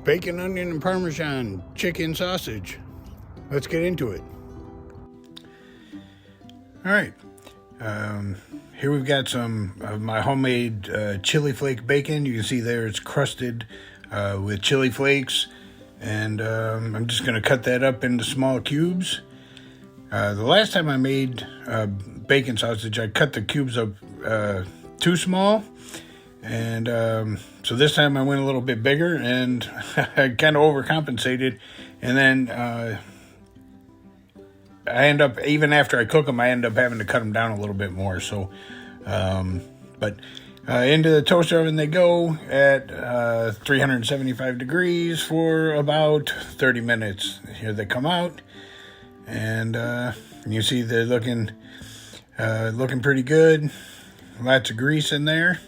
Bacon, onion, and Parmesan chicken sausage. Let's get into it. All right. Here we've got some of my homemade chili flake bacon. You can see there it's crusted with chili flakes. And I'm just going to cut that up into small cubes. The last time I made bacon sausage, I cut the cubes up too small. And so this time I went a little bit bigger, and I kind of overcompensated. And then I end up, even after I cook them, I end up having to cut them down a little bit more. So, but into the toaster oven they go at 375 degrees for about 30 minutes. Here they come out, and you see they're looking pretty good. Lots of grease in there.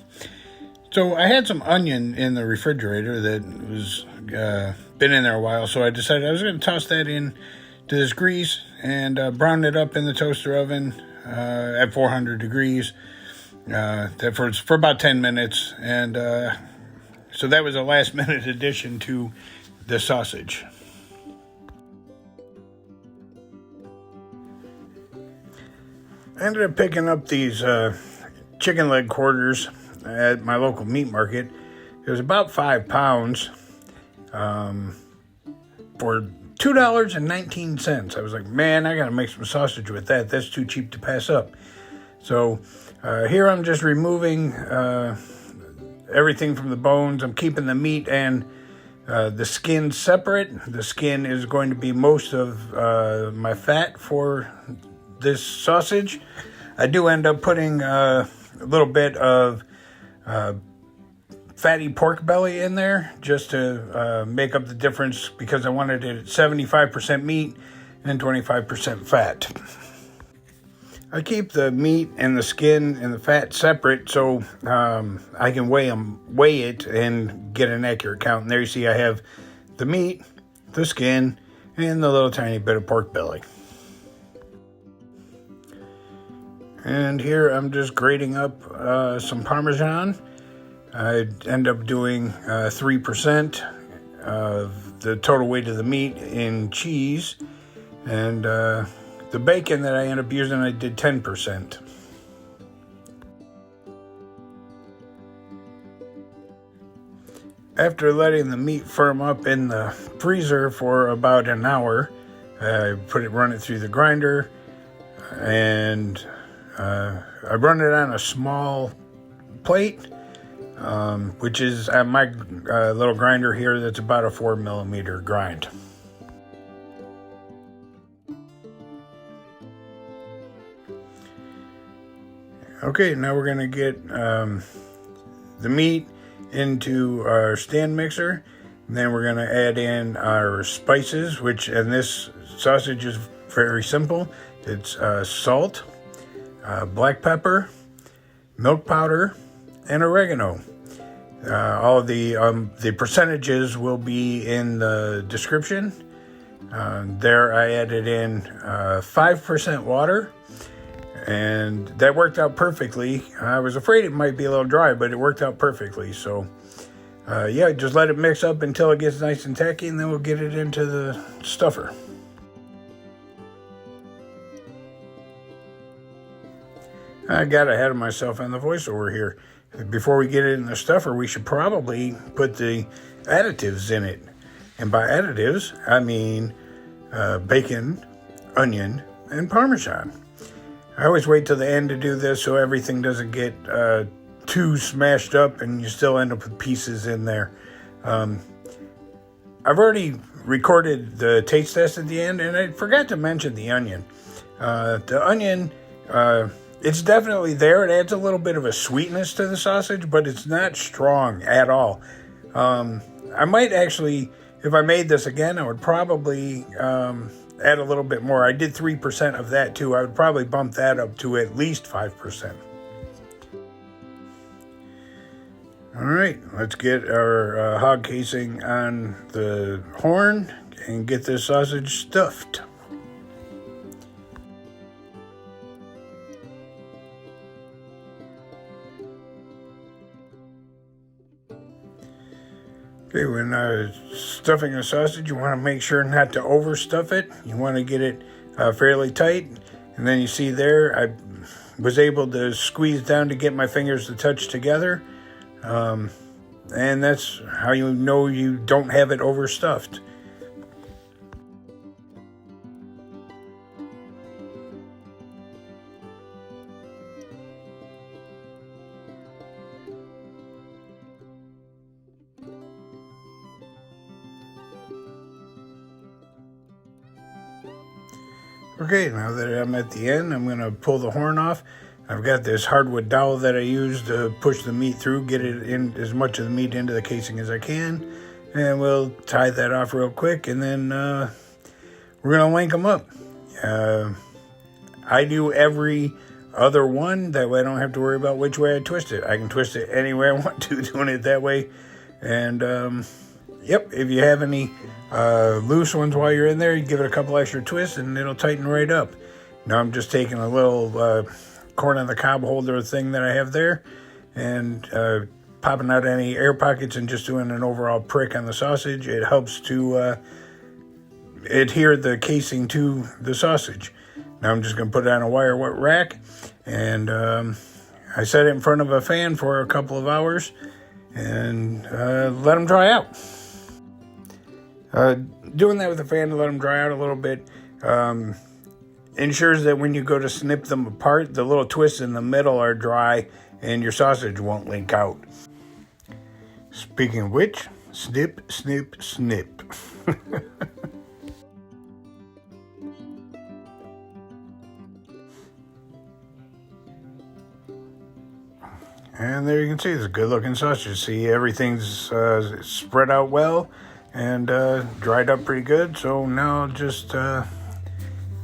So I had some onion in the refrigerator that was been in there a while, so I decided I was going to toss that in to this grease and brown it up in the toaster oven at 400 degrees for about 10 minutes. And so that was a last minute addition to the sausage. I ended up picking up these chicken leg quarters at my local meat market. It was about 5 pounds for $2.19. I was like, man, I gotta make some sausage with that. That's too cheap to pass up. So here I'm just removing everything from the bones. I'm keeping the meat and the skin separate. The skin is going to be most of my fat for this sausage. I do end up putting a little bit of fatty pork belly in there just to make up the difference, because I wanted it at 75% meat and 25% fat. I keep the meat and the skin and the fat separate so I can weigh it and get an accurate count. And there you see I have the meat, the skin, and the little tiny bit of pork belly. And here I'm just grating up some Parmesan. I end up doing 3% of the total weight of the meat in cheese. And the bacon that I end up using, I did 10%. After letting the meat firm up in the freezer for about an hour, I run it through the grinder, and I run it on a small plate, which is at my little grinder here that's about a 4mm grind. Okay, now we're going to get the meat into our stand mixer. And then we're going to add in our spices, and this sausage is very simple. It's salt, black pepper, milk powder, and oregano. All of the percentages will be in the description. There I added in 5% water, and that worked out perfectly. I was afraid it might be a little dry, but it worked out perfectly. So yeah, just let it mix up until it gets nice and tacky, and then we'll get it into the stuffer. I got ahead of myself on the voiceover here. Before we get it in the stuffer, we should probably put the additives in it. And by additives, I mean bacon, onion, and Parmesan. I always wait till the end to do this so everything doesn't get too smashed up and you still end up with pieces in there. I've already recorded the taste test at the end, and I forgot to mention the onion. The onion, it's definitely there. It adds a little bit of a sweetness to the sausage, but it's not strong at all. I might actually, if I made this again, I would probably add a little bit more. I did 3% of that too. I would probably bump that up to at least 5%. All right, let's get our hog casing on the horn and get this sausage stuffed. Okay, when stuffing a sausage, you want to make sure not to overstuff it. You want to get it fairly tight. And then you see there, I was able to squeeze down to get my fingers to touch together. And that's how you know you don't have it overstuffed. Okay, now that I'm at the end, I'm going to pull the horn off. I've got this hardwood dowel that I use to push the meat through, get it in as much of the meat into the casing as I can. And we'll tie that off real quick, and then we're going to link them up. I do every other one, that way I don't have to worry about which way I twist it. I can twist it any way I want to, doing it that way. And yep, if you have any loose ones while you're in there, you give it a couple extra twists and it'll tighten right up. Now I'm just taking a little corn on the cob holder thing that I have there and popping out any air pockets and just doing an overall prick on the sausage. It helps to adhere the casing to the sausage. Now I'm just going to put it on a wire wet rack, and I set it in front of a fan for a couple of hours and let them dry out. Doing that with the fan to let them dry out a little bit ensures that when you go to snip them apart, the little twists in the middle are dry and your sausage won't leak out. Speaking of which, snip, snip, snip. And there you can see it's a good looking sausage. See, everything's spread out well and dried up pretty good. So now I'll just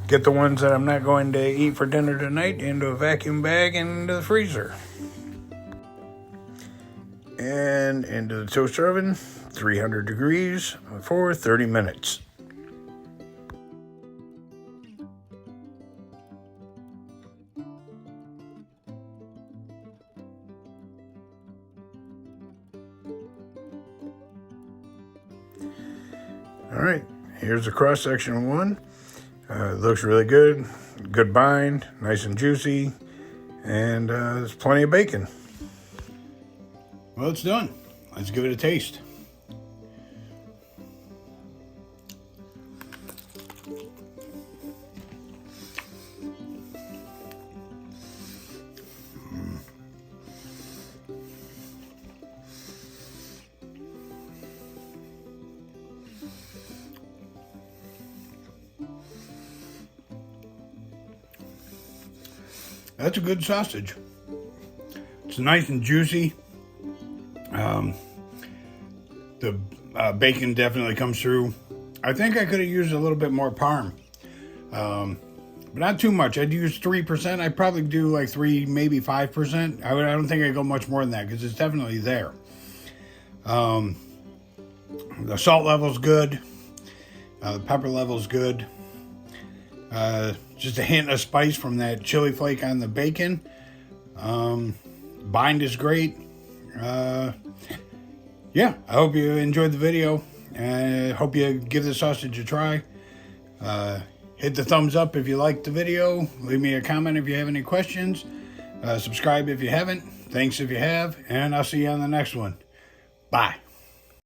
get the ones that I'm not going to eat for dinner tonight into a vacuum bag and into the freezer. And into the toaster oven, 300 degrees for 30 minutes. All right, here's the cross section of one. It looks really good. Good bind, nice and juicy, and there's plenty of bacon. Well, it's done. Let's give it a taste. That's a good sausage. It's nice and juicy. The bacon definitely comes through. I think I could have used a little bit more Parm, but not too much. I'd use 3%. I'd probably do like 3, maybe 5%. I don't think I'd go much more than that because it's definitely there. The salt level's good. The pepper level's good. Just a hint of spice from that chili flake on the bacon. Bind is great. Yeah, I hope you enjoyed the video. I hope you give the sausage a try. Hit the thumbs up if you liked the video. Leave me a comment if you have any questions. Subscribe if you haven't. Thanks if you have. And I'll see you on the next one. Bye.